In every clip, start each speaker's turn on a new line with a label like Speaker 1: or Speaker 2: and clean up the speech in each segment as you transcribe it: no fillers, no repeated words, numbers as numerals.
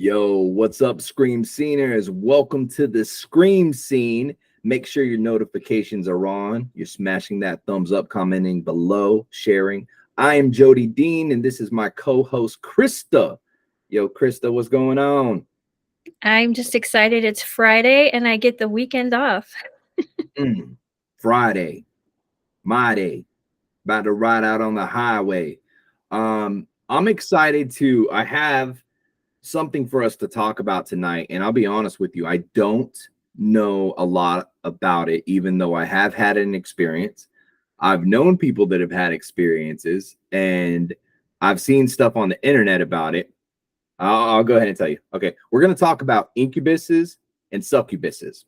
Speaker 1: Yo, what's up, Scream Sceners? Welcome to the Scream Scene. Make sure your notifications are on. You're smashing that thumbs up, commenting below, sharing. I am Jody Dean, and this is my co-host, Krista. Yo, Krista, what's going on?
Speaker 2: I'm just excited. It's Friday and I get the weekend off.
Speaker 1: Friday, my day, about to ride out on the highway. I'm excited I have something for us to talk about tonight, and I'll be honest with you, I don't know a lot about it, even though I have had an experience. I've known people that have had experiences, and I've seen stuff on the internet about it. I'll go ahead and tell you. Okay, we're going to talk about incubuses and succubuses.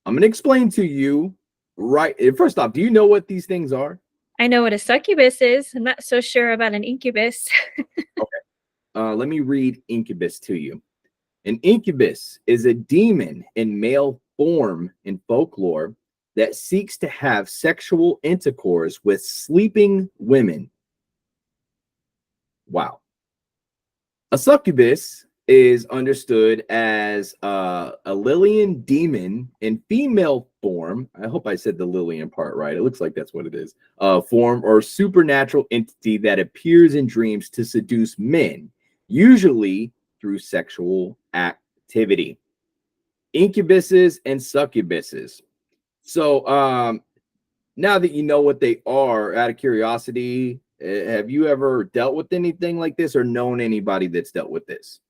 Speaker 1: I'm going to explain to you right. First off, do you know what these things are?
Speaker 2: I know what a succubus is. I'm not so sure about an incubus.
Speaker 1: Okay. Let me read incubus to you. An incubus is a demon in male form in folklore that seeks to have sexual intercourse with sleeping women. Wow. A succubus is understood as a Lillian demon in female form. I hope I said the Lillian part right. It looks like that's what it is. Form or supernatural entity that appears in dreams to seduce men, usually through sexual activity. Incubuses and succubuses. So now that you know what they are, out of curiosity, have you ever dealt with anything like this or known anybody that's dealt with this?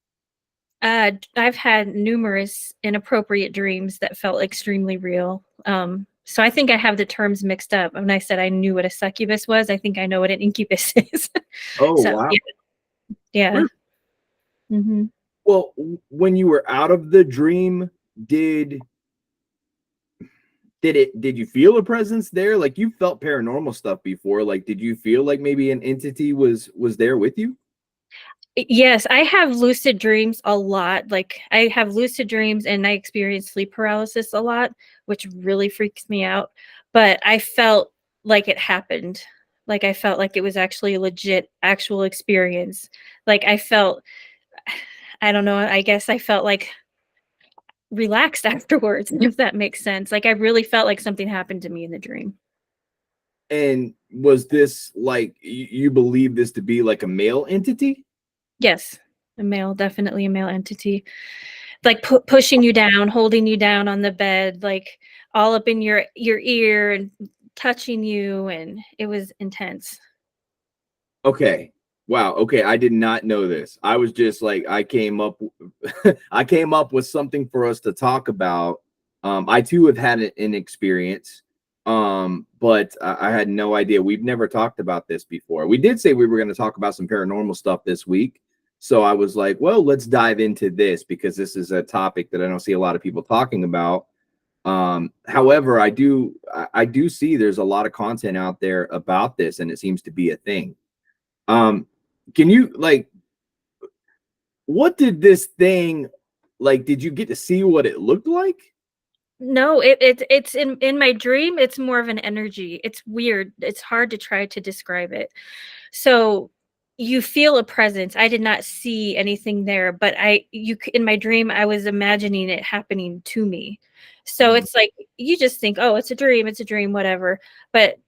Speaker 2: I've had numerous inappropriate dreams that felt extremely real. So I think I have the terms mixed up. When I said I knew what a succubus was, I think I know what an incubus is.
Speaker 1: Oh,
Speaker 2: So
Speaker 1: wow.
Speaker 2: yeah. Mm-hmm.
Speaker 1: Well, when you were out of the dream, did you feel a presence there? Like, you felt paranormal stuff before. Like, did you feel like maybe an entity was there with you?
Speaker 2: Yes, I have lucid dreams a lot. Like I have lucid dreams and I experience sleep paralysis a lot, which really freaks me out. But I felt like it happened. Like I felt like it was actually a legit actual experience. Like I felt I don't know, I guess I felt like relaxed afterwards, if that makes sense. Like I really felt like something happened to me in the dream.
Speaker 1: And was this like you believe this to be like a male entity?
Speaker 2: Yes, definitely a male entity. Like pushing you down, holding you down on the bed, like all up in your ear and touching you, and it was intense.
Speaker 1: Okay. Wow. Okay. I did not know this. I was just like, I came up with something for us to talk about. I too have had an experience. But I had no idea. We've never talked about this before. We did say we were going to talk about some paranormal stuff this week. So I was like, well, let's dive into this because this is a topic that I don't see a lot of people talking about. However, I do see there's a lot of content out there about this, and it seems to be a thing. Can you what did this thing like? Did you get to see what it looked like?
Speaker 2: No, it's in my dream, it's more of an energy. It's weird. It's hard to try to describe it. So you feel a presence. I did not see anything there, but in my dream I was imagining it happening to me. So it's like you just think, oh, it's a dream, whatever. But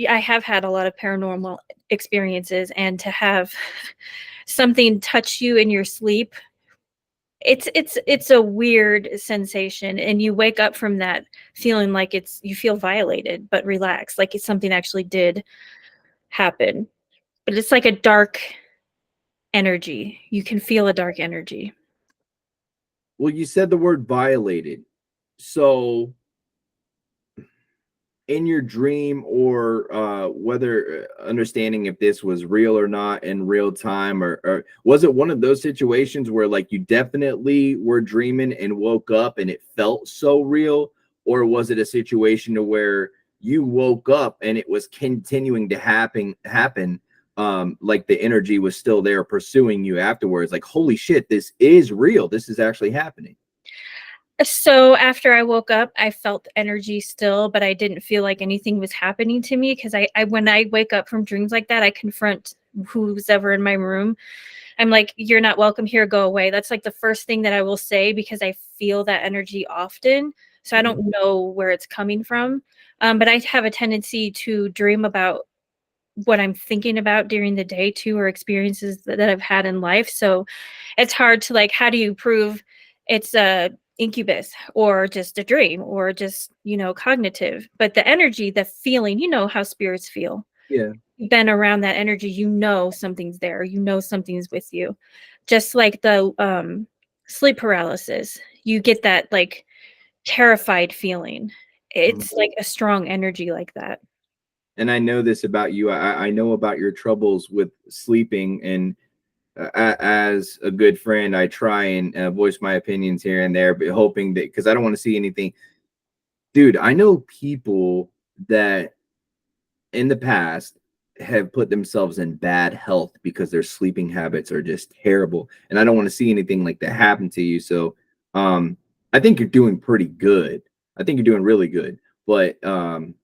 Speaker 2: I have had a lot of paranormal experiences, and to have something touch you in your sleep, it's a weird sensation, and you wake up from that feeling like you feel violated but relaxed, like it's something actually did happen. But it's like a dark energy. You can feel a dark energy.
Speaker 1: Well, you said the word violated. So in your dream, or whether understanding if this was real or not in real time, or was it one of those situations where like you definitely were dreaming and woke up and it felt so real, or was it a situation to where you woke up and it was continuing to happen, like the energy was still there pursuing you afterwards, like holy shit, this is real, this is actually happening?
Speaker 2: So after I woke up, I felt energy still, but I didn't feel like anything was happening to me, because I when I wake up from dreams like that, I confront who's ever in my room, I'm like, you're not welcome here, go away. That's like the first thing that I will say because I feel that energy often. So I don't know where it's coming from. But I have a tendency to dream about what I'm thinking about during the day too, or experiences that I've had in life. So it's hard to like, how do you prove it's a incubus or just a dream or just, cognitive? But the energy, the feeling, how spirits feel.
Speaker 1: Yeah.
Speaker 2: You've been around that energy, something's there, something's with you. Just like the sleep paralysis, you get that like terrified feeling.
Speaker 1: Mhm.
Speaker 2: It's like a strong energy like that.
Speaker 1: And I know this about you. I know about your troubles with sleeping, and as a good friend, I try and voice my opinions here and there, but hoping that, because I don't want to see anything. Dude, I know people that in the past have put themselves in bad health because their sleeping habits are just terrible, and I don't want to see anything like that happen to you. So I think you're doing pretty good. I think you're doing really good, but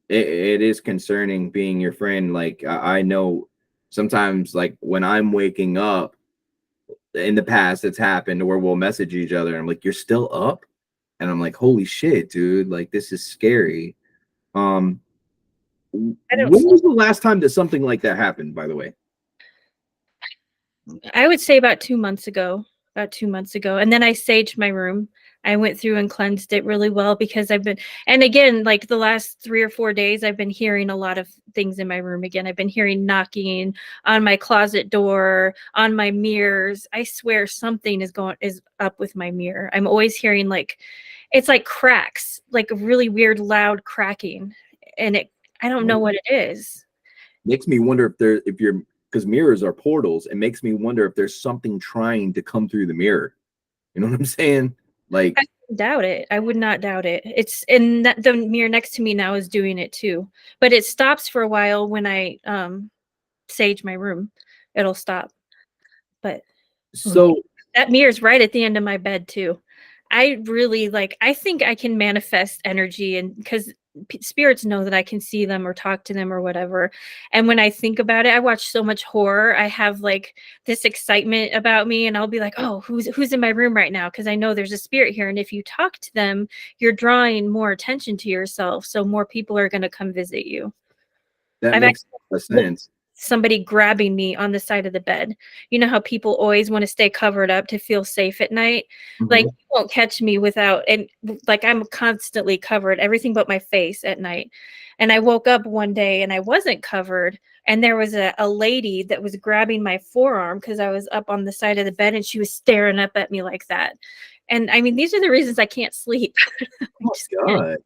Speaker 1: it is concerning being your friend. Like I know sometimes, like when I'm waking up in the past, it's happened where we'll message each other and I'm like, you're still up, and I'm like, holy shit, dude, like this is scary. um
Speaker 2: I don't
Speaker 1: when
Speaker 2: sleep.
Speaker 1: was the last time that something like that happened, by the way?
Speaker 2: I would say about 2 months ago. About 2 months ago. And then I saged my room. I went through and cleansed it really well because and again, like the last 3 or 4 days, I've been hearing a lot of things in my room again. I've been hearing knocking on my closet door, on my mirrors. I swear something is up with my mirror. I'm always hearing like, it's like cracks, like a really weird, loud cracking. And I don't know what it is.
Speaker 1: Makes me wonder if you're, because mirrors are portals. It makes me wonder if there's something trying to come through the mirror. You know what I'm saying? Like,
Speaker 2: I wouldn't doubt it. I would not doubt it. It's and the mirror next to me now is doing it too. But it stops for a while when I sage my room. It'll stop. But oh, man,
Speaker 1: so
Speaker 2: that mirror's right at the end of my bed too. I really I think I can manifest energy, and because spirits know that I can see them or talk to them or whatever. And when I think about it, I watch so much horror. I have like this excitement about me, and I'll be like, "Oh, who's in my room right now?" Because I know there's a spirit here, and if you talk to them, you're drawing more attention to yourself, so more people are going to come visit you.
Speaker 1: that
Speaker 2: I've
Speaker 1: makes
Speaker 2: actually
Speaker 1: a lot of sense.
Speaker 2: somebody grabbing me on the side of the bed. You know how people always want to stay covered up to feel safe at night? Like,
Speaker 1: Mhm.
Speaker 2: you won't catch me without, and like I'm constantly covered, everything but my face at night. And I woke up one day and I wasn't covered. And there was a lady that was grabbing my forearm because I was up on the side of the bed and she was staring up at me like that. And I mean, these are the reasons I can't sleep. I
Speaker 1: Oh
Speaker 2: just
Speaker 1: my
Speaker 2: can't.
Speaker 1: god.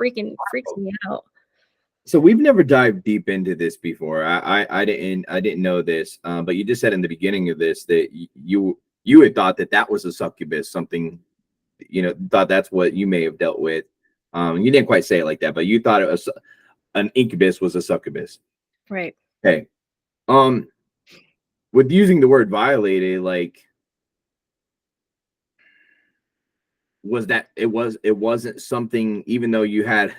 Speaker 2: Freaking freaks me out.
Speaker 1: So we've never dived deep into this before. I didn't know this, but you just said in the beginning of this that you had thought that that was a succubus, something, thought that's what you may have dealt with. You didn't quite say it like that, but you thought it was an incubus was a succubus.
Speaker 2: Right.
Speaker 1: Okay. Um, with using the word violated, like, was that it wasn't something, even though you had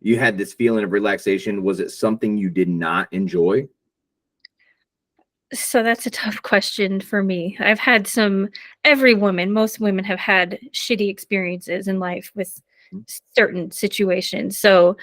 Speaker 1: you had this feeling of relaxation, was it something you did not enjoy?
Speaker 2: So that's a tough question for me. I've had most women have had shitty experiences in life with certain situations. So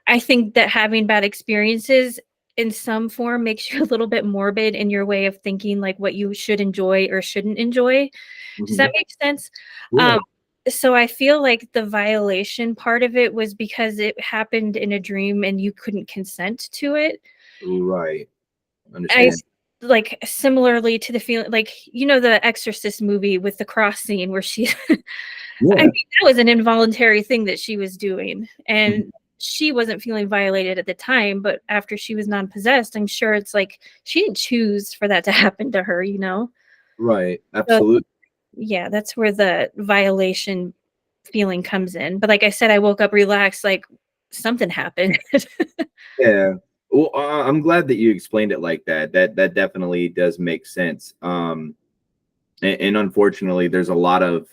Speaker 2: I think that having bad experiences in some form makes you a little bit morbid in your way of thinking, like what you should enjoy or shouldn't enjoy. Does
Speaker 1: Mhm.
Speaker 2: that make sense?
Speaker 1: Yeah.
Speaker 2: Um, so I feel like the violation part of it was because it happened in a dream and you couldn't consent to it.
Speaker 1: Right.
Speaker 2: I
Speaker 1: Understand.
Speaker 2: s like, similarly to the feeling like, the Exorcist movie with the cross scene where she I
Speaker 1: Yeah.
Speaker 2: think that was an involuntary thing that she was doing,
Speaker 1: Mhm.
Speaker 2: and she wasn't feeling violated at the time, but after she was non-possessed, I'm sure it's like she didn't choose for that to happen to her, you know?
Speaker 1: Right.
Speaker 2: So,
Speaker 1: Absolutely.
Speaker 2: yeah, that's where the violation feeling comes in, but like I said, I woke up relaxed, like, something happened.
Speaker 1: Yeah. Well, I'm glad that you explained it like that. That definitely does make sense. And unfortunately, there's a lot of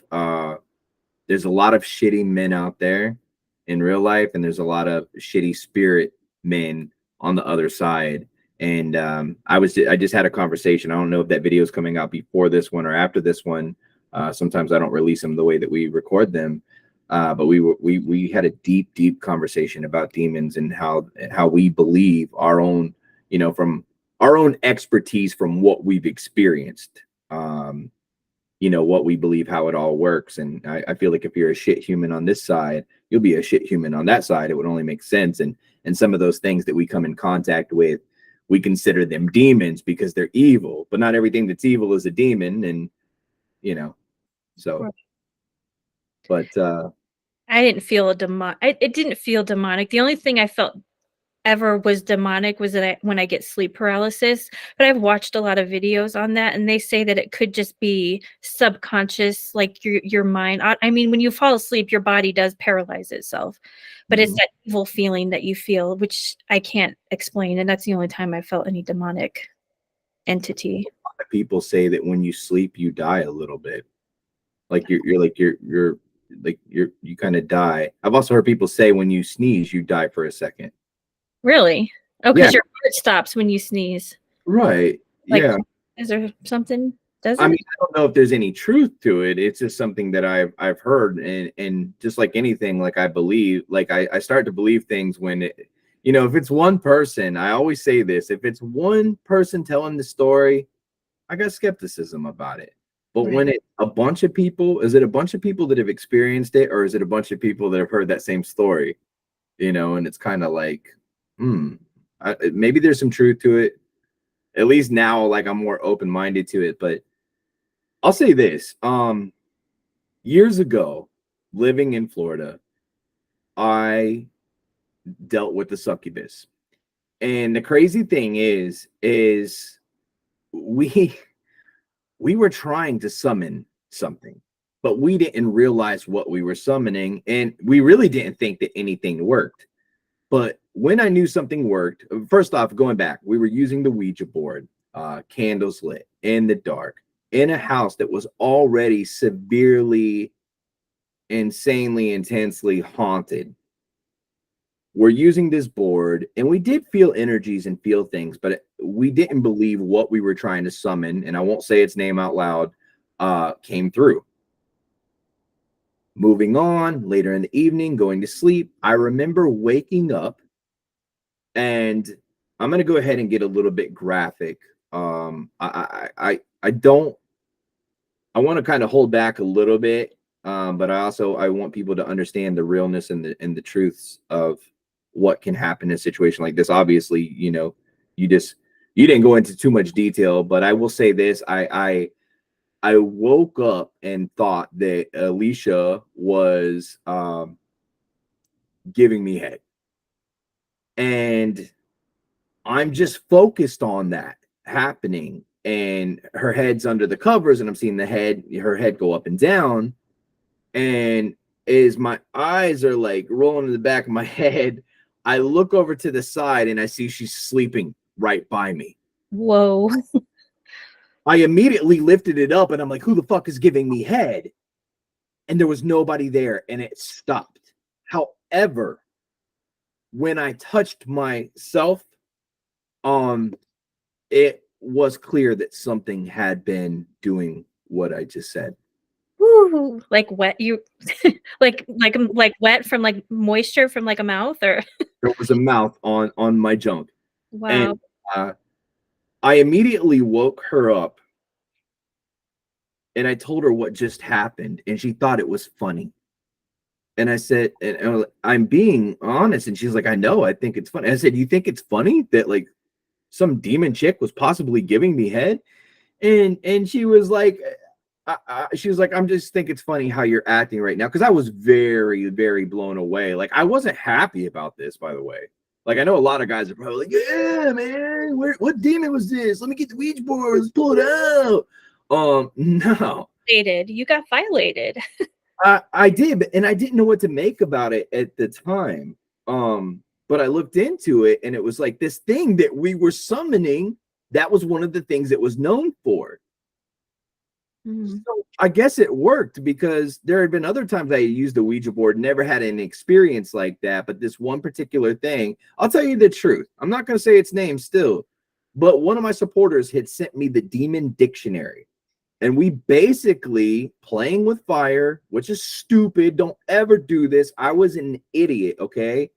Speaker 1: shitty men out there in real life, and there's a lot of shitty spirit men on the other side. And I just had a conversation. I don't know if that video is coming out before this one or after this one. Sometimes I don't release them the way that we record them. But we had a deep conversation about demons and how we believe our own, from our own expertise from what we've experienced. What we believe, how it all works. And I feel like if you're a shit human on this side, you'll be a shit human on that side. It would only make sense. And some of those things that we come in contact with, we consider them demons because they're evil, but not everything that's evil is a demon. And, so, but
Speaker 2: I didn't feel a it didn't feel demonic. The only thing I felt ever was demonic was that when I get sleep paralysis, but I've watched a lot of videos on that, and they say that it could just be subconscious, like your mind. I mean, when you fall asleep, your body does paralyze itself, but it's that evil feeling that you feel, which I can't explain, and that's the only time I felt any demonic entity.
Speaker 1: A lot of people say that when you sleep, you die a little bit, like you kind of die. I've also heard people say when you sneeze, you die for a second.
Speaker 2: Really? Oh, because your heart stops when you sneeze.
Speaker 1: Right.
Speaker 2: Like,
Speaker 1: yeah.
Speaker 2: Is there something? Does it?
Speaker 1: I mean, I don't know if there's any truth to it. It's just something that I've heard, and just like anything, like I believe, like I start to believe things when it, if it's one person. I always say this: if it's one person telling the story, I got skepticism about it. But when it's a bunch of people, is it a bunch of people that have experienced it, or is it a bunch of people that have heard that same story? And it's kind of like, maybe there's some truth to it. At least now, like, I'm more open-minded to it. But I'll say this: years ago, living in Florida, I dealt with the succubus. And the crazy thing is we were trying to summon something, but we didn't realize what we were summoning, and we really didn't think that anything worked. But when I knew something worked, first off, going back, we were using the Ouija board, candles lit in the dark, in a house that was already severely, insanely, intensely haunted. We're using this board, and we did feel energies and feel things, but we didn't believe what we were trying to summon, and I won't say its name out loud, came through. Moving on, later in the evening, going to sleep, I remember waking up, and I'm going to go ahead and get a little bit graphic. I want to kind of hold back a little bit, but I want people to understand the realness and the truths of what can happen in a situation like this. Obviously, you didn't go into too much detail, but I will say this: I woke up and thought that Alicia was giving me head. And I'm just focused on that happening. And her head's under the covers, and I'm seeing her head go up and down. And as my eyes are like rolling in the back of my head, I look over to the side and I see she's sleeping right by me.
Speaker 2: Whoa.
Speaker 1: I immediately lifted it up and I'm like, who the fuck is giving me head? And there was nobody there, and it stopped. However, when I touched myself, it was clear that something had been doing what I just said.
Speaker 2: Woo, like wet, you like wet from like moisture from like a mouth, or
Speaker 1: there was a mouth on my junk.
Speaker 2: wow.
Speaker 1: And I immediately woke her up, and I told her what just happened, and she thought it was funny. And I said, and I'm being honest, and she's like, I know, I think it's funny. I said, you think it's funny that like some demon chick was possibly giving me head? And she was like, I'm just think it's funny how you're acting right now. Because I was very, very blown away. Like, I wasn't happy about this, by the way. Like, I know a lot of guys are probably like, yeah, man, what demon was this? Let me get the Ouija board. Let's pull it out. No.
Speaker 2: You got violated.
Speaker 1: I did, and I didn't know what to make about it at the time. But I looked into it, and it was like this thing that we were summoning. That was one of the things it was known for. So I guess it worked, because there had been other times I used the Ouija board, never had an experience like that. But this one particular thing, I'll tell you the truth. I'm not going to say its name still, But one of my supporters had sent me the demon dictionary. And we basically playing with fire, which is stupid. Don't ever do this. I was an idiot. Okay.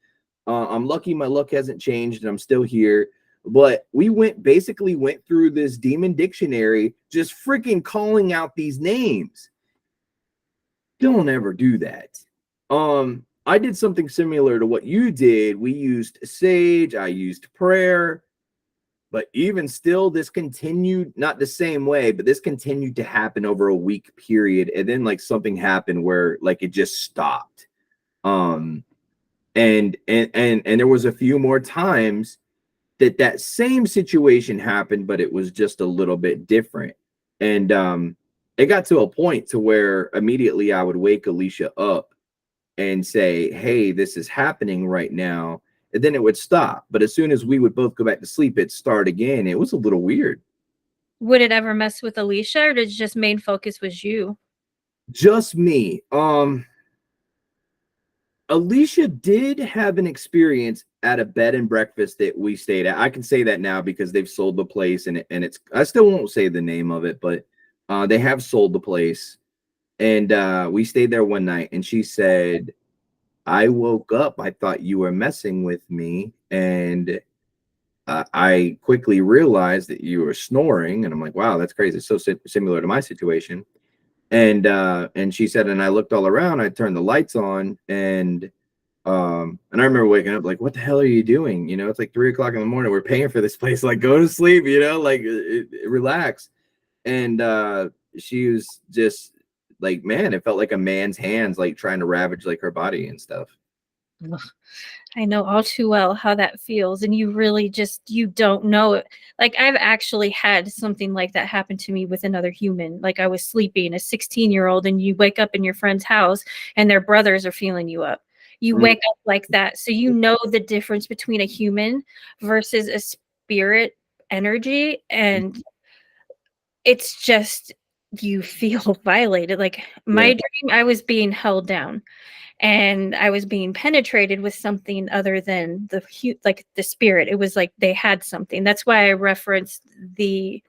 Speaker 1: I'm lucky my luck hasn't changed and I'm still here. But we basically went through this demon dictionary, just freaking calling out these names. Don't ever do that. I did something similar to what you did. We used sage, I used prayer, but even still, this continued, not the same way, but this continued to happen over a week period. And then like something happened where like it just stopped. And there was a few more times that same situation happened, but it was just a little bit different. And it got to a point to where immediately I would wake Alicia up and say, hey, this is happening right now. And then it would stop. But as soon as we would both go back to sleep, it'd start again. It was a little weird.
Speaker 2: Would it ever mess with Alicia, or did it just main focus was you?
Speaker 1: Just me. Alicia did have an experience at a bed and breakfast that we stayed at. I can say that now because they've sold the place, and it's, I still won't say the name of it, but they have sold the place. And we stayed there one night, and she said, I woke up, I thought you were messing with me, and I quickly realized that you were snoring. And I'm like, wow, that's crazy. It's so similar to my situation. And she said, and I looked all around, I turned the lights on, and I remember waking up like, what the hell are you doing? You know, it's like 3 o'clock in the morning. We're paying for this place. Like, go to sleep, you know, like relax. And she was just like, man, it felt like a man's hands, like trying to ravage like her body and stuff.
Speaker 2: Ugh, I know all too well how that feels, and you really just, you don't know it. Like, I've actually had something like that happen to me with another human. Like, I was sleeping, a 16-year-old, and you wake up in your friend's house and their brothers are feeling you up. You wake up like that. So you know the difference between a human versus a spirit energy, and it's just, you feel violated. Like, my
Speaker 1: Yeah.
Speaker 2: dream, I was being held down and I was being penetrated with something other than like the spirit. It was like they had something. That's why I referenced the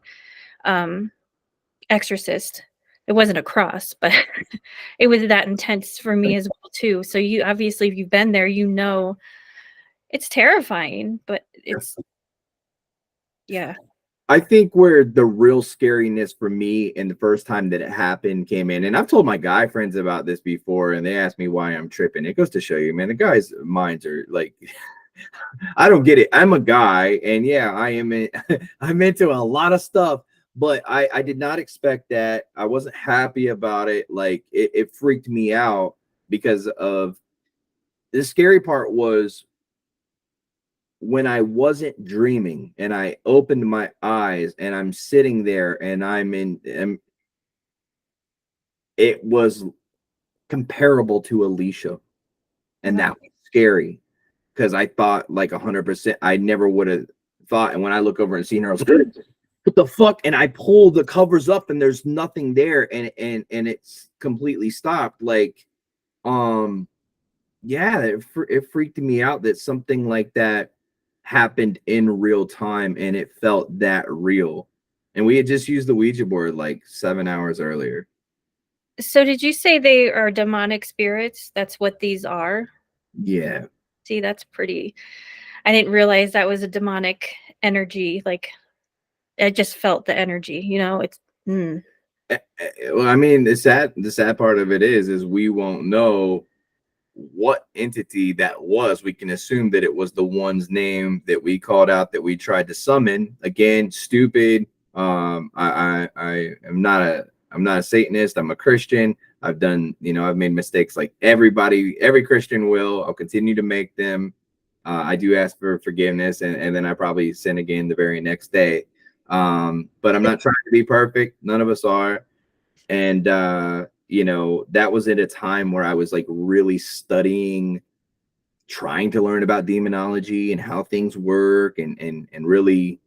Speaker 2: Exorcist. It wasn't a cross, but it was that intense for me as well too. So you obviously, if you've been there, you know it's terrifying, but it's, yeah.
Speaker 1: I think where the real scariness for me and the first time that it happened came in, and I've told my guy friends about this before, and they ask me why I'm tripping. It goes to show you, man, the guys' minds are like, I don't get it. I'm a guy, and yeah, I am. I'm into a lot of stuff, but I did not expect that. I wasn't happy about it. Like it freaked me out because of the scary part was when I wasn't dreaming and I opened my eyes and I'm sitting there and it was comparable to Alicia. And
Speaker 2: Wow.
Speaker 1: that was scary because I thought like 100%, I never would have thought. And when I look over and see her, I was like, what the fuck? And I pull the covers up and there's nothing there. And it's completely stopped. Like, yeah, it freaked me out that something like that happened in real time and it felt that real. And we had just used the Ouija board like 7 hours earlier.
Speaker 2: So did you say they are demonic spirits? That's what these are?
Speaker 1: Yeah.
Speaker 2: See, that's pretty, I didn't realize that was a demonic energy. Like, I just felt the energy, you know, it's,
Speaker 1: Well, I mean, the sad part of it is we won't know what entity that was. We can assume that it was the one's name that we called out, that we tried to summon. Again, stupid. I am not a Satanist. I'm a Christian. I've done, I've made mistakes like every Christian will. I'll continue to make them. I do ask for forgiveness, and then I probably sin again the very next day. But I'm not trying to be perfect. None of us are. And that was at a time where I was like really studying, trying to learn about demonology and how things work, and really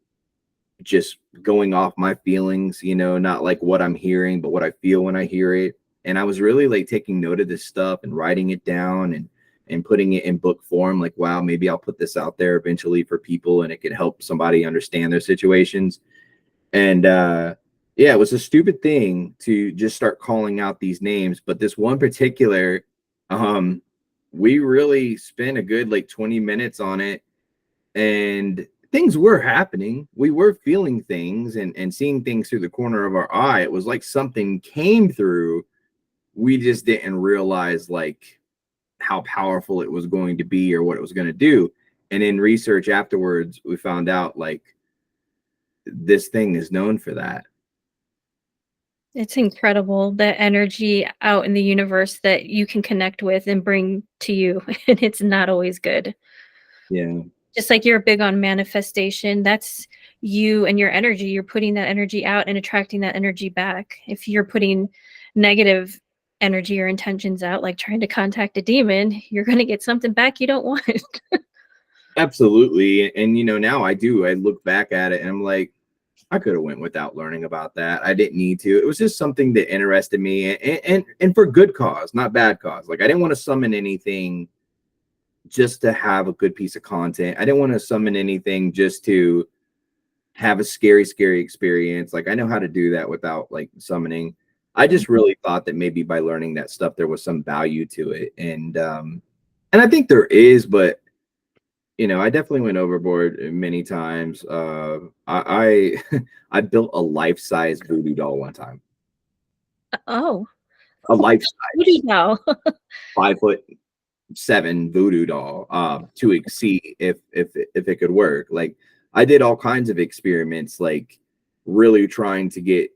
Speaker 1: just going off my feelings, not like what I'm hearing, but what I feel when I hear it. And I was really like taking note of this stuff and writing it down, and and putting it in book form. Like, wow, maybe I'll put this out there eventually for people and it could help somebody understand their situations. And yeah, it was a stupid thing to just start calling out these names. But this one particular, we really spent a good like 20 minutes on it, and things were happening. We were feeling things and seeing things through the corner of our eye. It was like something came through. We just didn't realize like how powerful it was going to be or what it was going to do. And in research afterwards, we found out like this thing is known for that.
Speaker 2: It's incredible, the energy out in the universe that you can connect with and bring to you, and it's not always good.
Speaker 1: Yeah.
Speaker 2: Just like you're big on manifestation, that's you and your energy. You're putting that energy out and attracting that energy back. If you're putting negative energy or intentions out, like trying to contact a demon, you're going to get something back you don't want.
Speaker 1: Absolutely. And you know, now I look back at it and I'm like, I could have went without learning about that. I didn't need to. It was just something that interested me, and for good cause, not bad cause. Like I didn't want to summon anything just to have a good piece of content. I didn't want to summon anything just to have a scary experience. Like I know how to do that without like summoning. I just really thought that maybe by learning that stuff there was some value to it. And I think there is, but you know, I definitely went overboard many times. I I built a life-size voodoo doll one time.
Speaker 2: Oh,
Speaker 1: A
Speaker 2: what do you
Speaker 1: life-size
Speaker 2: know?
Speaker 1: 5'7" voodoo doll to see if it could work. Like I did all kinds of experiments, like really trying to get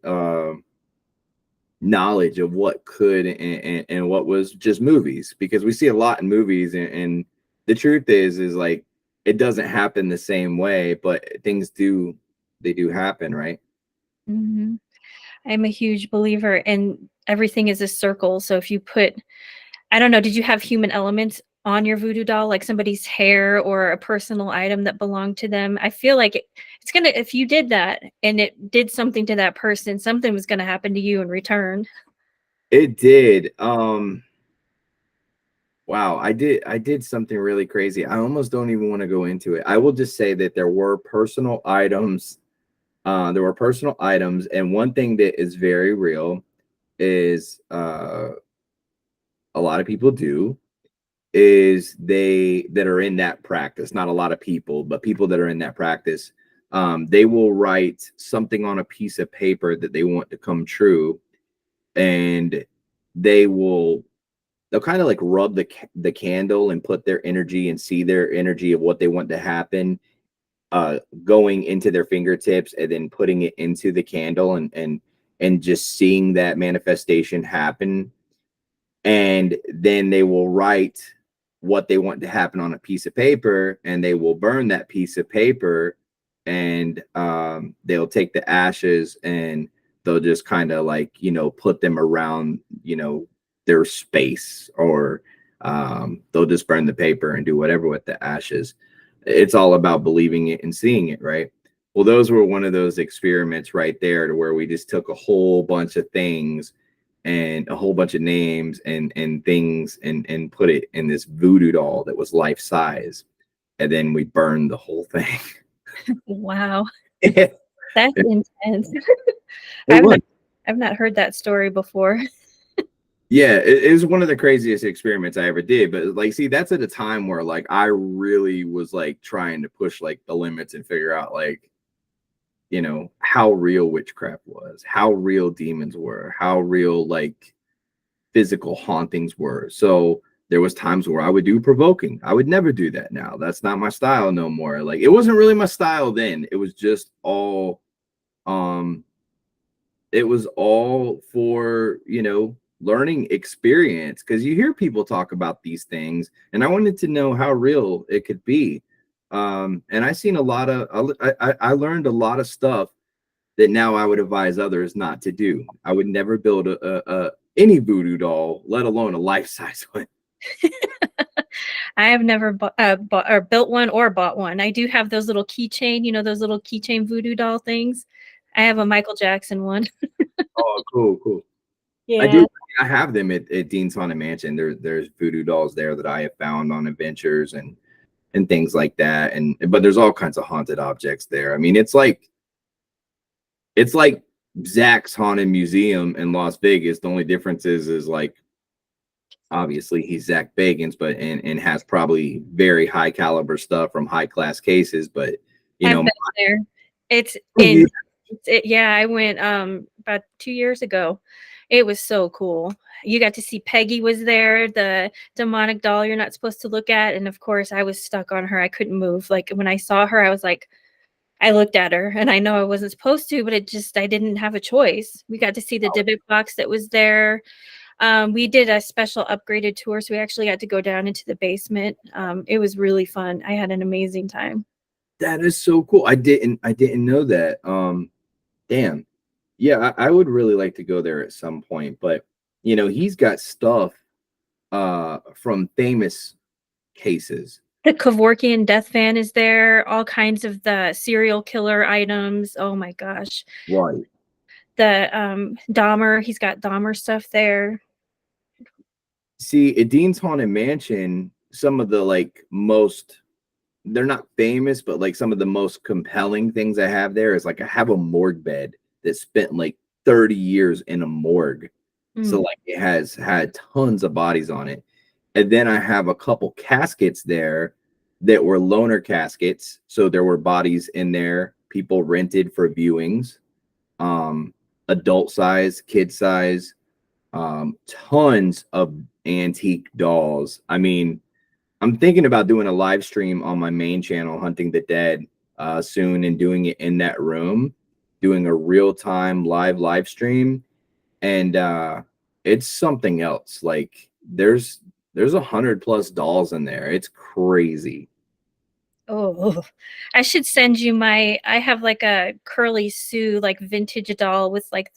Speaker 1: knowledge of what could and what was just movies, because we see a lot in movies, and the truth is like it doesn't happen the same way, but things do, they do happen, right?
Speaker 2: Mhm. I'm a huge believer in everything is a circle. So if you put, I don't know, did you have human elements on your voodoo doll, like somebody's hair or a personal item that belonged to them? I feel like it's gonna, if you did that and it did something to that person, something was gonna happen to you in return.
Speaker 1: It did. Wow, I did something really crazy. I almost don't even want to go into it. I will just say that there were personal items. There were personal items, and one thing that is very real is a lot of people do is they that are in that practice, not a lot of people, but people that are in that practice, they will write something on a piece of paper that they want to come true, and they will they'll kind of like rub the candle and put their energy and see their energy of what they want to happen going into their fingertips, and then putting it into the candle, and just seeing that manifestation happen. And then they will write what they want to happen on a piece of paper, and they will burn that piece of paper, and they'll take the ashes and they'll just kind of like, you know, put them around, you know, their space, or they'll just burn the paper and do whatever with the ashes. It's all about believing it and seeing it, right? Well, those were one of those experiments right there, to where we just took a whole bunch of things and a whole bunch of names and things, and put it in this voodoo doll that was life size, and then we burned the whole thing.
Speaker 2: Wow,
Speaker 1: it
Speaker 2: that's intense. I've
Speaker 1: was,
Speaker 2: not I've not heard that story before.
Speaker 1: yeah, it was one of the craziest experiments I ever did. But like, see, that's at a time where like I really was like trying to push like the limits and figure out like, you know, how real witchcraft was, how real demons were, how real like physical hauntings were. So there was times where I would do provoking. I would never do that now. That's not my style no more. Like it wasn't really my style then. It was just all um it was all for, you know, learning experience, because you hear people talk about these things, and I wanted to know how real it could be. And I seen a lot of I learned a lot of stuff that now I would advise others not to do. I would never build a any voodoo doll, let alone a life size one.
Speaker 2: I have never bought or built one or bought one. I do have those little keychain, you know, those little keychain voodoo doll things. I have a Michael Jackson one.
Speaker 1: Oh, cool, cool. I
Speaker 2: Yeah.
Speaker 1: do. I have them at Dean's Haunted Mansion. There's voodoo dolls there that I have found on adventures and things like that. And but there's all kinds of haunted objects there. I mean, it's like Zach's Haunted Museum in Las Vegas. The only difference is like obviously he's Zach Bagans, but and has probably very high caliber stuff from high class cases. But you
Speaker 2: I've
Speaker 1: know,
Speaker 2: been there. It's
Speaker 1: yeah,
Speaker 2: in yeah, I went about 2 years ago. It was so cool. You got to see Peggy was there, the demonic doll you're not supposed to look at, and of course I was stuck on her. I couldn't move. Like when I saw her, I was like I looked at her and I know I wasn't supposed to, but I didn't have a choice. We got to see the Dybbuk box that was there. We did a special upgraded tour, so we actually got to go down into the basement. It was really fun. I had an amazing time.
Speaker 1: that is so cool. I didn't know that. Damn. Yeah, I would really like to go there at some point, but you know, he's got stuff from famous cases.
Speaker 2: The Kevorkian death van is there, all kinds of the serial killer items. Oh my gosh.
Speaker 1: Right.
Speaker 2: The Dahmer, he's got Dahmer stuff there.
Speaker 1: See, at Dean's Haunted Mansion, some of the like most they're not famous, but like some of the most compelling things I have there is like I have a morgue bed that spent like 30 years in a morgue. So
Speaker 2: Mm.
Speaker 1: like it has had tons of bodies on it. And then I have a couple caskets there that were loaner caskets. So there were bodies in there, people rented for viewings, um, adult size, kid size, tons of antique dolls. I mean, I'm thinking about doing a live stream on my main channel, Hunting the Dead, soon, and doing it in that room, doing a real time live stream, and it's something else. Like there's 100+ dolls in there. It's crazy.
Speaker 2: Oh, I should send you I have like a Curly Sue, like vintage doll with like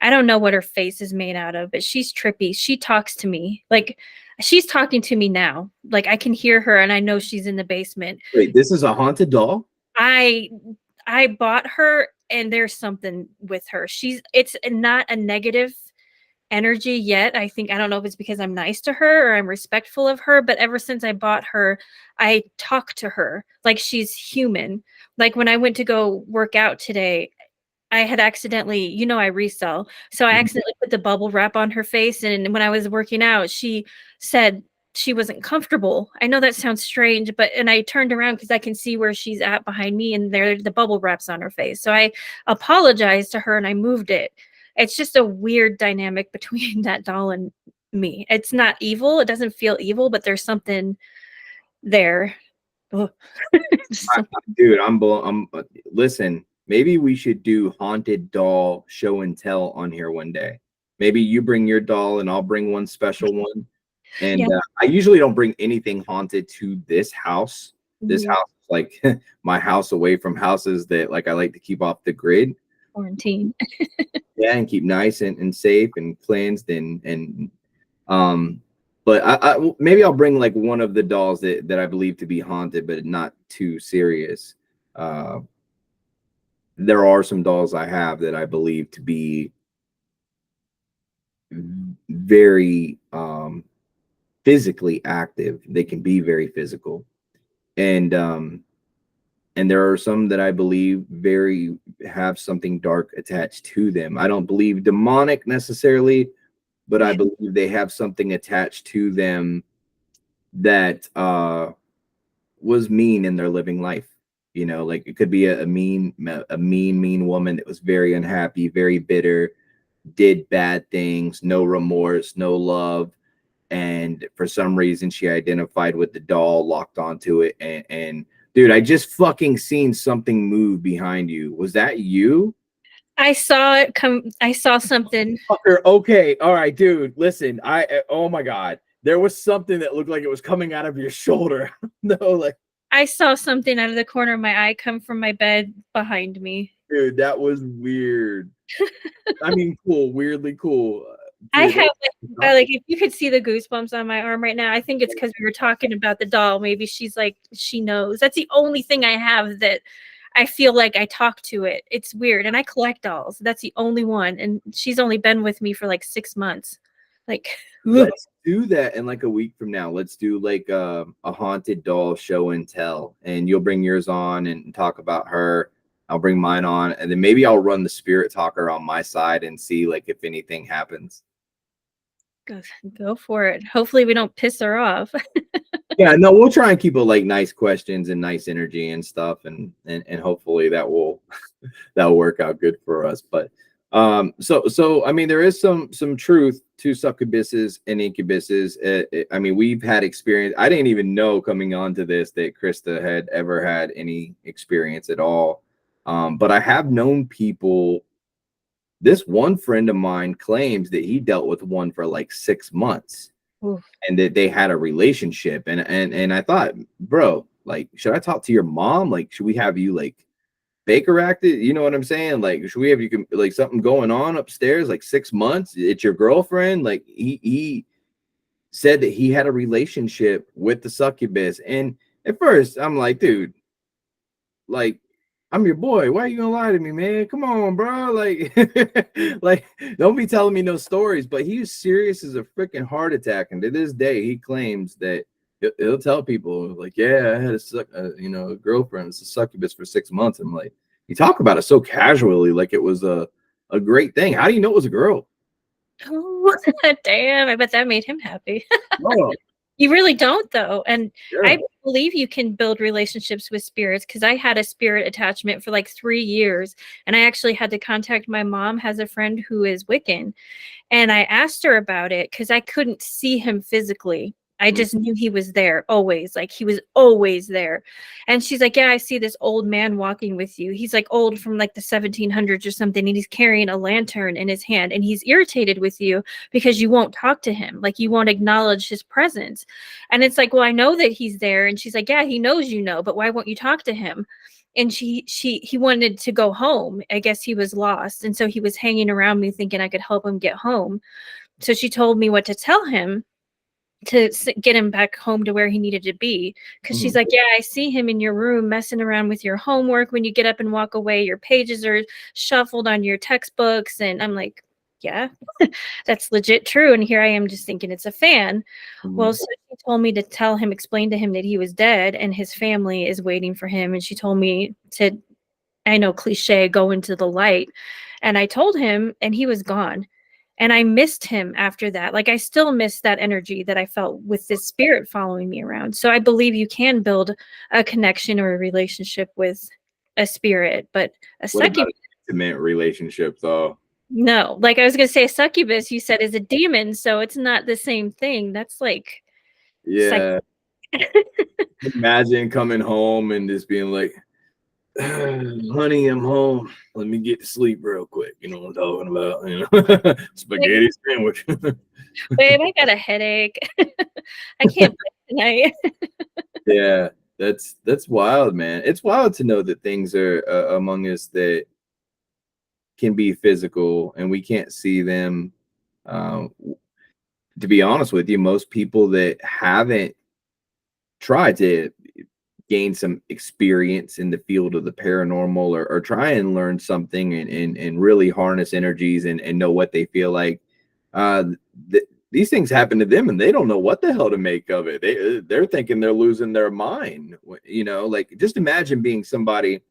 Speaker 2: I don't know what her face is made out of, but she's trippy. She talks to me. Like she's talking to me now. Like I can hear her and I know she's in the basement.
Speaker 1: Wait, this is a haunted doll?
Speaker 2: I I bought her and there's something with her. It's not a negative energy yet. I don't know if it's because I'm nice to her or I'm respectful of her, but ever since I bought her, I talk to her like she's human. Like when I went to go work out today, I had accidentally, I resell. So I
Speaker 1: Mhm.
Speaker 2: accidentally put the bubble wrap on her face. And when I was working out, she said she wasn't comfortable. I know that sounds strange, and I turned around because I can see where she's at behind me and the bubble wrap's on her face. So I apologized to her and I moved it. It's just a weird dynamic between that doll and me. It's not evil. It doesn't feel evil, but there's something there. Ugh. Just something.
Speaker 1: Dude, listen, maybe we should do haunted doll show and tell on here one day. Maybe you bring your doll and I'll bring one special one.
Speaker 2: Yeah.
Speaker 1: And I usually don't bring anything haunted to this house. This
Speaker 2: Mhm.
Speaker 1: house is like my house away from houses that like I like to keep off the grid.
Speaker 2: Quarantine.
Speaker 1: Yeah, and keep nice and safe and cleansed um but maybe I'll bring like one of the dolls that I believe to be haunted, but not too serious. Uh there are some dolls I have that I believe to be very physically active. They can be very physical. And there are some that I believe very have something dark attached to them. I don't believe demonic necessarily, but I believe they have something attached to them that was mean in their living life. You know, like it could be a mean woman that was very unhappy, very bitter, did bad things, no remorse, no love, and for some reason she identified with the doll, locked onto it, and dude, I just fucking seen something move behind you. Was that you?
Speaker 2: I saw it come. I saw something.
Speaker 1: Fucker, okay, all right, dude. Listen, oh my god, there was something that looked like it was coming out of your shoulder. No, like,
Speaker 2: I saw something out of the corner of my eye come from my bed behind me.
Speaker 1: dude, that was weird. I mean, cool, weirdly cool,
Speaker 2: I
Speaker 1: dude.
Speaker 2: have if you could see the goosebumps on my arm right now, I think it's because we were talking about the doll. Maybe she's like she knows. That's the only thing I have that I feel like I talk to it. It's weird. And I collect dolls. That's the only one. And she's only been with me for like 6 months. Like,
Speaker 1: Let's do that in like a week from now. Let's do like a haunted doll show and tell, and you'll bring yours on and talk about her. I'll bring mine on, and then maybe I'll run the spirit talker on my side and see like if anything happens.
Speaker 2: go for it. Hopefully we don't piss her off.
Speaker 1: Yeah, no, we'll try and keep it like nice questions and nice energy and stuff, and hopefully that will that'll work out good for us. But so I mean, there is some truth to succubuses and incubuses. I mean, we've had experience. I didn't even know coming onto this that Krista had ever had any experience at all. But I have known people. This one friend of mine claims that he dealt with one for like 6 months.
Speaker 2: Oof.
Speaker 1: And that they had a relationship, and I thought, bro, like, should I talk to your mom? Like, should we have you like Baker acted? You know what I'm saying? Like, should we have you like something going on upstairs? Like 6 months? It's your girlfriend? Like, he said that he had a relationship with the succubus, and at first I'm like, dude, like, I'm your boy. Why are you gonna lie to me, man? Come on, bro. Like, like, don't be telling me no stories. But he's serious as a freaking heart attack, and to this day, he claims that he'll tell people, like, yeah, I had a girlfriend. It's a succubus for 6 months. I'm like, you talk about it so casually, like it was a great thing. How do you know it was a girl?
Speaker 2: Oh, damn. I bet that made him happy.
Speaker 1: Oh,
Speaker 2: You really don't, though. And
Speaker 1: sure.
Speaker 2: I believe you can build relationships with spirits, because I had a spirit attachment for like 3 years. And I actually had to contact my mom, has a friend who is Wiccan. And I asked her about it because I couldn't see him physically. I just knew he was there always. Like, he was always there. And she's like, yeah, I see this old man walking with you. He's like old from like the 1700s or something. And he's carrying a lantern in his hand. And he's irritated with you because you won't talk to him. Like, you won't acknowledge his presence. And it's like, well, I know that he's there. And she's like, yeah, he knows you know, but why won't you talk to him? And he wanted to go home. I guess he was lost. And so he was hanging around me thinking I could help him get home. So she told me what to tell him to get him back home to where he needed to be. Because she's like, yeah, I see him in your room messing around with your homework. When you get up and walk away, your pages are shuffled on your textbooks. And I'm like, yeah, that's legit true. And here I am just thinking it's a fan. Well, so she told me to tell him, explain to him that he was dead and his family is waiting for him. And she told me to, I know, cliche, go into the light. And I told him, and he was gone. And I missed him after that. Like, I still miss that energy that I felt with this spirit following me around. So I believe you can build a connection or a relationship with a spirit, but a succubus,
Speaker 1: Intimate relationship, though.
Speaker 2: no. Like, I was going to say, a succubus, you said, is a demon. So it's not the same thing. That's like,
Speaker 1: Yeah. Imagine coming home and just being like, honey, I'm home. Let me get to sleep real quick. You know what I'm talking about? You know, spaghetti sandwich.
Speaker 2: babe, I got a headache. I can't play tonight.
Speaker 1: Yeah, that's wild, man. It's wild to know that things are among us that can be physical and we can't see them. To be honest with you, most people that haven't tried to gain some experience in the field of the paranormal, or try and learn something and really harness energies and know what they feel like, uh these things happen to them and they don't know what the hell to make of it. They're thinking they're losing their mind, you know. Like, just imagine being somebody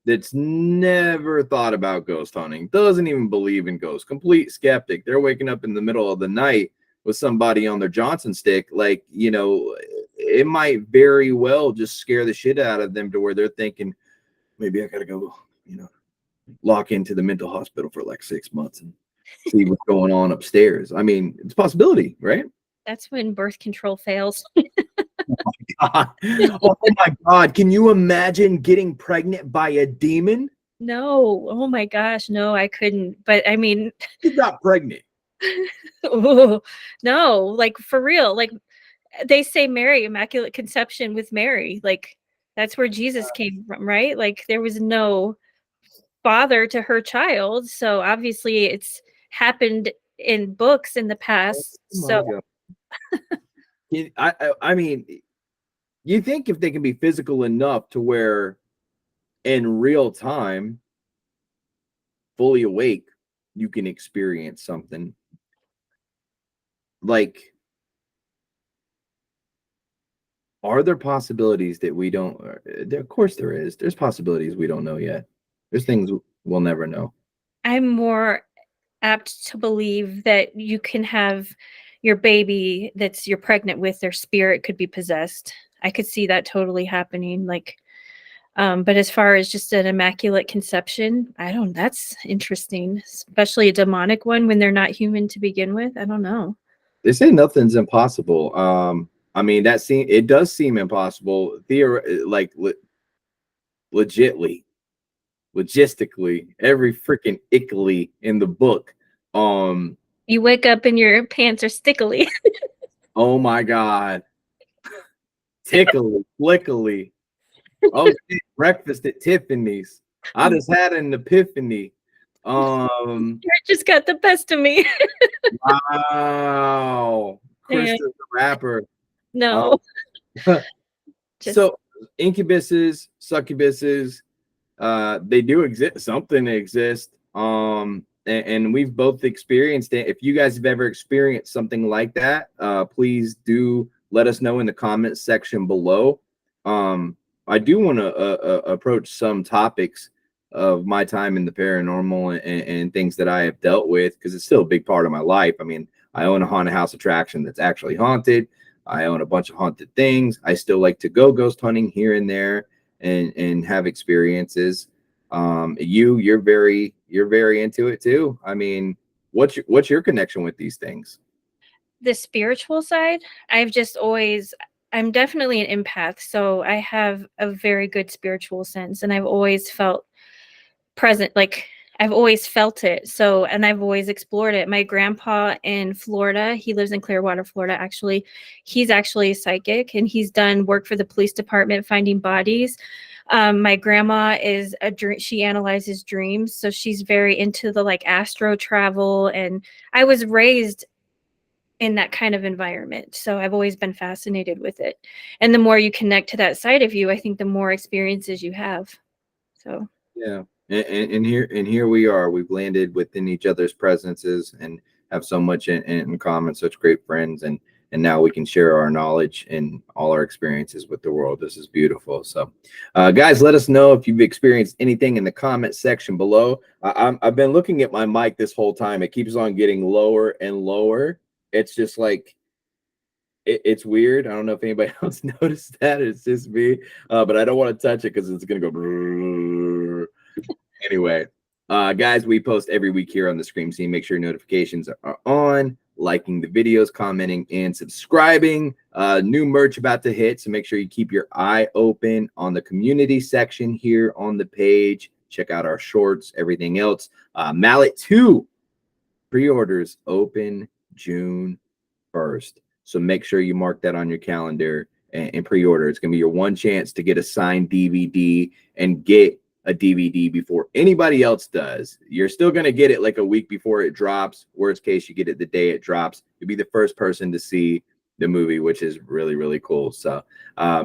Speaker 1: that's never thought about ghost hunting, doesn't even believe in ghosts, complete skeptic. They're waking up in the middle of the night with somebody on their Johnson stick. Like, you know, it might very well just scare the shit out of them to where they're thinking, maybe I gotta go, you know, lock into the mental hospital for like 6 months and see what's going on upstairs. I mean, it's a possibility, right?
Speaker 2: That's when birth control fails.
Speaker 1: God. Oh my God. Can you imagine getting pregnant by a demon?
Speaker 2: No. Oh my gosh. No, I couldn't. But I mean,
Speaker 1: You got pregnant.
Speaker 2: oh, no, like, for real. Like, they say Mary, Immaculate Conception with Mary. Like, that's where Jesus came from, right? Like, there was no father to her child. So obviously it's happened in books in the past. So
Speaker 1: I mean, you think if they can be physical enough to where in real time, fully awake, you can experience something. Like, are there possibilities that we don't? There, of course, there is. There's possibilities we don't know yet. There's things we'll never know.
Speaker 2: I'm more apt to believe that you can have your baby that's you're pregnant with, their spirit could be possessed. I could see that totally happening. Like, but as far as just an immaculate conception, I don't. That's interesting, especially a demonic one when they're not human to begin with. I don't know.
Speaker 1: They say nothing's impossible. I mean, it does seem impossible. Legitly, logistically, every freaking ickly in the book.
Speaker 2: You wake up and your pants are stickily.
Speaker 1: Oh my god, tickly, flickily. Oh, shit, breakfast at Tiffany's. I just had an epiphany.
Speaker 2: You just got the best of me.
Speaker 1: Wow, Chris
Speaker 2: Yeah.
Speaker 1: is the rapper.
Speaker 2: No. Just
Speaker 1: So incubuses, succubuses, they do exist. Something exists. And we've both experienced it. If you guys have ever experienced something like that, please do let us know in the comments section below. I do want to approach some topics of my time in the paranormal and things that I have dealt with, because it's still a big part of my life. I mean, I own a haunted house attraction that's actually haunted. I own a bunch of haunted things. I still like to go ghost hunting here and there and have experiences. You're very into it too. I mean, what's your connection with these things?
Speaker 2: the spiritual side, I'm definitely an empath, so I have a very good spiritual sense, and I've always felt present, like I've always felt it. So, and I've always explored it. My grandpa in Florida, he lives in Clearwater, Florida, actually. He's actually a psychic, and he's done work for the police department finding bodies. My grandma is she analyzes dreams, so she's very into the like astro travel, and I was raised in that kind of environment. So I've always been fascinated with it. And the more you connect to that side of you, I think the more experiences you have. So
Speaker 1: Yeah, and here we are. We've landed within each other's presences and have so much in common. Such great friends, and now we can share our knowledge and all our experiences with the world. This is beautiful. So, guys, let us know if you've experienced anything in the comment section below. I've been looking at my mic this whole time. It keeps on getting lower and lower. It's just like it's weird. I don't know if anybody else noticed that. It's just me, but I don't want to touch it because it's gonna go. Anyway, guys, we post every week here on the Scream Scene. Make sure notifications are on, liking the videos, commenting, and subscribing. New merch about to hit, so make sure you keep your eye open on the community section here on the page. Check out our shorts, everything else. Mallet 2 pre-orders open June 1st. So make sure you mark that on your calendar and pre-order. It's going to be your one chance to get a signed DVD and get a DVD before anybody else does. You're still going to get it like a week before it drops. Worst case, you get it the day it drops. You'll be the first person to see the movie, which is really, really cool. So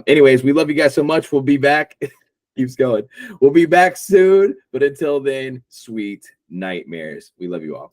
Speaker 1: anyways, we love you guys so much. We'll be back. Keeps going. We'll be back soon. But until then, sweet nightmares. We love you all.